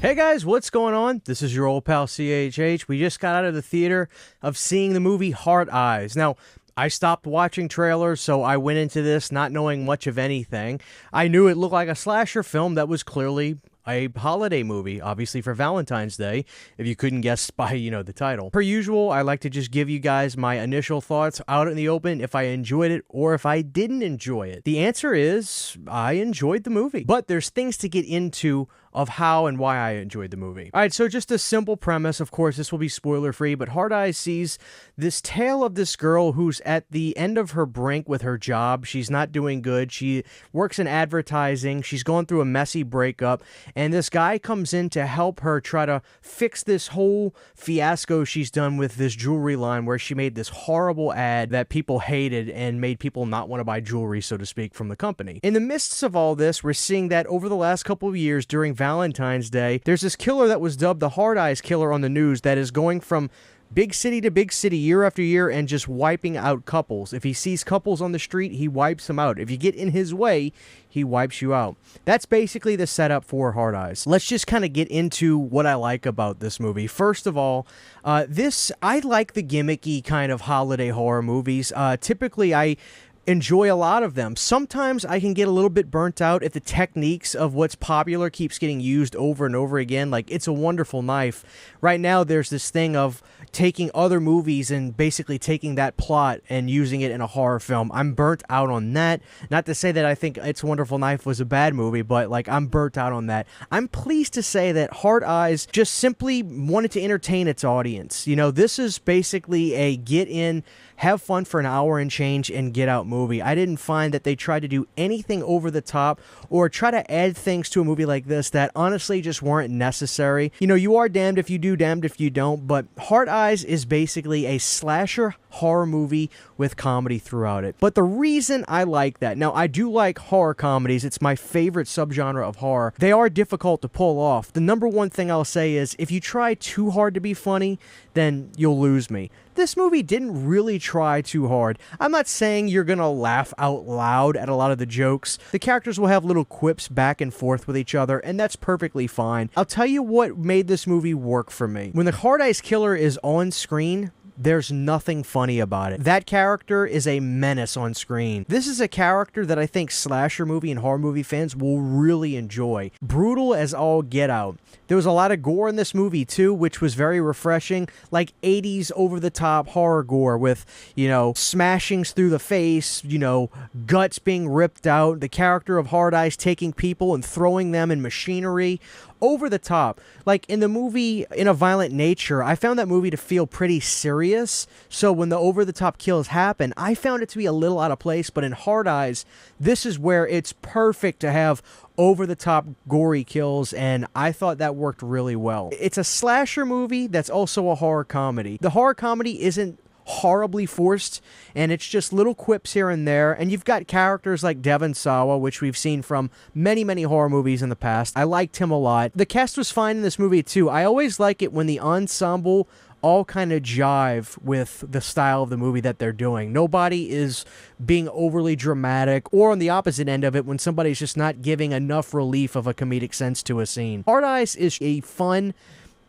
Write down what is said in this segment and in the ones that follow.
Hey guys, what's going on? This is your old pal CHH. We just got out of the theater of seeing the movie Hard Eyes. Now, I stopped watching trailers, so I went into this not knowing much of anything. I knew it looked like a slasher film that was clearly a holiday movie, obviously for Valentine's Day, if you couldn't guess by, the title. Per usual, I like to just give you guys my initial thoughts out in the open if I enjoyed it or if I didn't enjoy it. The answer is, I enjoyed the movie. But there's things to get into of how and why I enjoyed the movie. All right, so just a simple premise. Of course, this will be spoiler-free, but Hard Eyes sees this tale of this girl who's at the end of her brink with her job. She's not doing good. She works in advertising. She's going through a messy breakup, and this guy comes in to help her try to fix this whole fiasco she's done with this jewelry line where she made this horrible ad that people hated and made people not want to buy jewelry, so to speak, from the company. In the midst of all this, we're seeing that over the last couple of years during Valentine's Day, there's this killer that was dubbed the Hard Eyes Killer on the news that is going from big city to big city year after year and just wiping out couples. If he sees couples on the street, he wipes them out. If you get in his way, he wipes you out. That's basically the setup for Hard Eyes. Let's just kind of get into what I like about this movie. First of all, I like the gimmicky kind of holiday horror movies. Typically, I enjoy a lot of them. Sometimes I can get a little bit burnt out if the techniques of what's popular keeps getting used over and over again. Like It's a Wonderful Knife. Right now there's this thing of taking other movies and basically taking that plot and using it in a horror film. I'm burnt out on that. Not to say that I think It's a Wonderful Knife was a bad movie, but I'm burnt out on that. I'm pleased to say that Hard Eyes just simply wanted to entertain its audience. This is basically a get in, have fun for an hour and change, and get out movie. I didn't find that they tried to do anything over the top or try to add things to a movie like this that honestly just weren't necessary. You are damned if you do, damned if you don't, but Hard Eyes is basically a slasher horror movie with comedy throughout it. But the reason I like that, now I do like horror comedies, it's my favorite subgenre of horror. They are difficult to pull off. The number one thing I'll say is if you try too hard to be funny, then you'll lose me. This movie didn't really try too hard. I'm not saying you're gonna laugh out loud at a lot of the jokes. The characters will have little quips back and forth with each other, and that's perfectly fine. I'll tell you what made this movie work for me. When the Hard Eyes Killer is on screen, there's nothing funny about it. That character is a menace on screen. This is a character that I think slasher movie and horror movie fans will really enjoy. Brutal as all get out. There was a lot of gore in this movie too, which was very refreshing, like 80s over-the-top horror gore with, smashings through the face, guts being ripped out, the character of Hard Eyes taking people and throwing them in machinery. Over the top. Like in the movie In a Violent Nature, I found that movie to feel pretty serious. So when the over-the-top kills happen, I found it to be a little out of place. But in Hard Eyes, this is where it's perfect to have over-the-top gory kills, and I thought that worked really well. It's a slasher movie that's also a horror comedy. The horror comedy isn't horribly forced, and it's just little quips here and there, and you've got characters like Devon Sawa, which we've seen from many horror movies in the past. I liked him a lot. The cast was fine in this movie too. I always like it when the ensemble all kind of jive with the style of the movie that they're doing. Nobody is being overly dramatic, or on the opposite end of it, when somebody's just not giving enough relief of a comedic sense to a scene. Hard Eyes is a fun,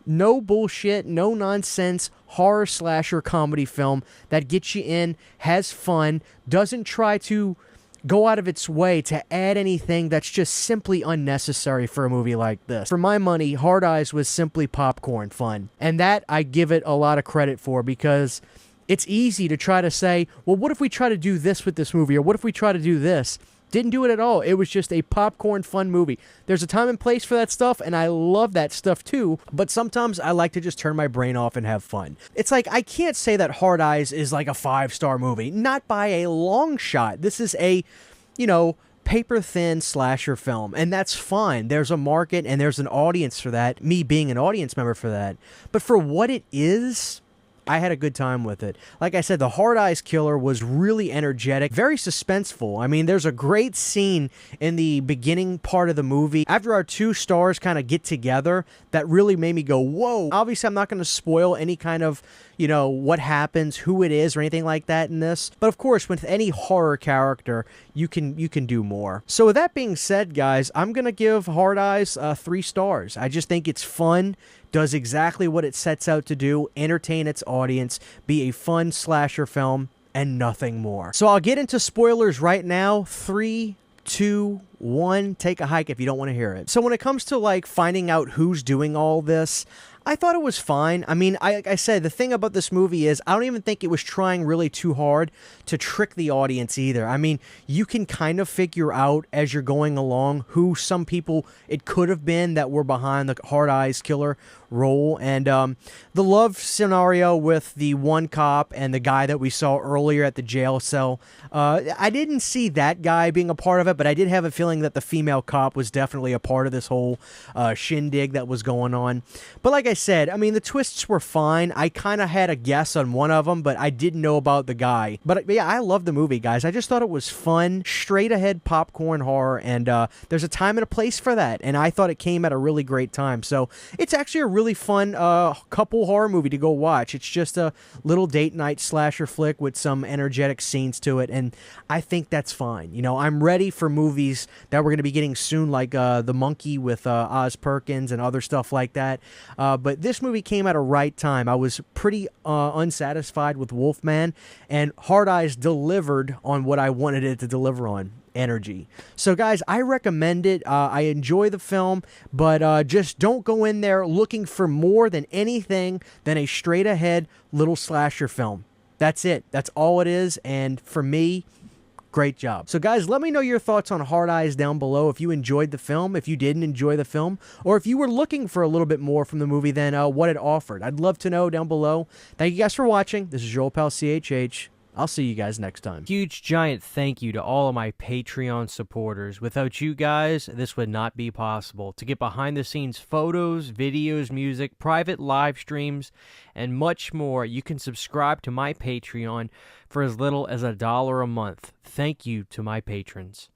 no bullshit, no nonsense horror slasher comedy film that gets you in, has fun, doesn't try to go out of its way to add anything that's just simply unnecessary for a movie like this. For my money, Hard Eyes was simply popcorn fun. And that I give it a lot of credit for, because it's easy to try to say, well, what if we try to do this with this movie? Or what if we try to do this? Didn't do it at all. It was just a popcorn fun movie. There's a time and place for that stuff, and I love that stuff too, but sometimes I like to just turn my brain off and have fun. It's like, I can't say that Hard Eyes is like a 5-star movie. Not by a long shot. This is a, paper-thin slasher film, and that's fine. There's a market, and there's an audience for that, me being an audience member for that. But for what it is, I had a good time with it. Like I said, the Hard Eyes Killer was really energetic, very suspenseful. I mean, there's a great scene in the beginning part of the movie after our two stars kind of get together that really made me go, whoa. Obviously, I'm not going to spoil any kind of, you know, what happens, who it is, or anything like that in this. But of course, with any horror character, you can do more. So with that being said, guys, I'm going to give Hard Eyes 3 stars. I just think it's fun, does exactly what it sets out to do, entertain its audience, be a fun slasher film, and nothing more. So I'll get into spoilers right now. 3, 2, 1, take a hike if you don't want to hear it. So when it comes to like finding out who's doing all this, I thought it was fine. I mean, like I said, the thing about this movie is I don't even think it was trying really too hard to trick the audience either. I mean, you can kind of figure out as you're going along who some people it could have been that were behind the Hard Eyes Killer role. And the love scenario with the one cop and the guy that we saw earlier at the jail cell, I didn't see that guy being a part of it, but I did have a feeling that the female cop was definitely a part of this whole shindig that was going on. But like I said, I mean, the twists were fine. I kind of had a guess on one of them, but I didn't know about the guy. But yeah, I love the movie, guys. I just thought it was fun, straight ahead popcorn horror, and there's a time and a place for that, and I thought it came at a really great time. So it's actually a really fun couple horror movie to go watch. It's just a little date night slasher flick with some energetic scenes to it, and I think that's fine. You know, I'm ready for movies that we're going to be getting soon, like The Monkey with Oz Perkins and other stuff like that. But this movie came at a right time. I was pretty unsatisfied with Wolfman, and Hard Eyes delivered on what I wanted it to deliver on. Energy. So guys, I recommend it. I enjoy the film, but just don't go in there looking for more than anything than a straight ahead little slasher film. That's it. That's all it is. And for me, great job. So guys, let me know your thoughts on Hard Eyes down below. If you enjoyed the film, if you didn't enjoy the film, or if you were looking for a little bit more from the movie than what it offered. I'd love to know down below. Thank you guys for watching. This is your old pal CHH. I'll see you guys next time. Huge giant thank you to all of my Patreon supporters. Without you guys, this would not be possible. To get behind the scenes photos, videos, music, private live streams, and much more, you can subscribe to my Patreon for as little as $1 a month. Thank you to my patrons.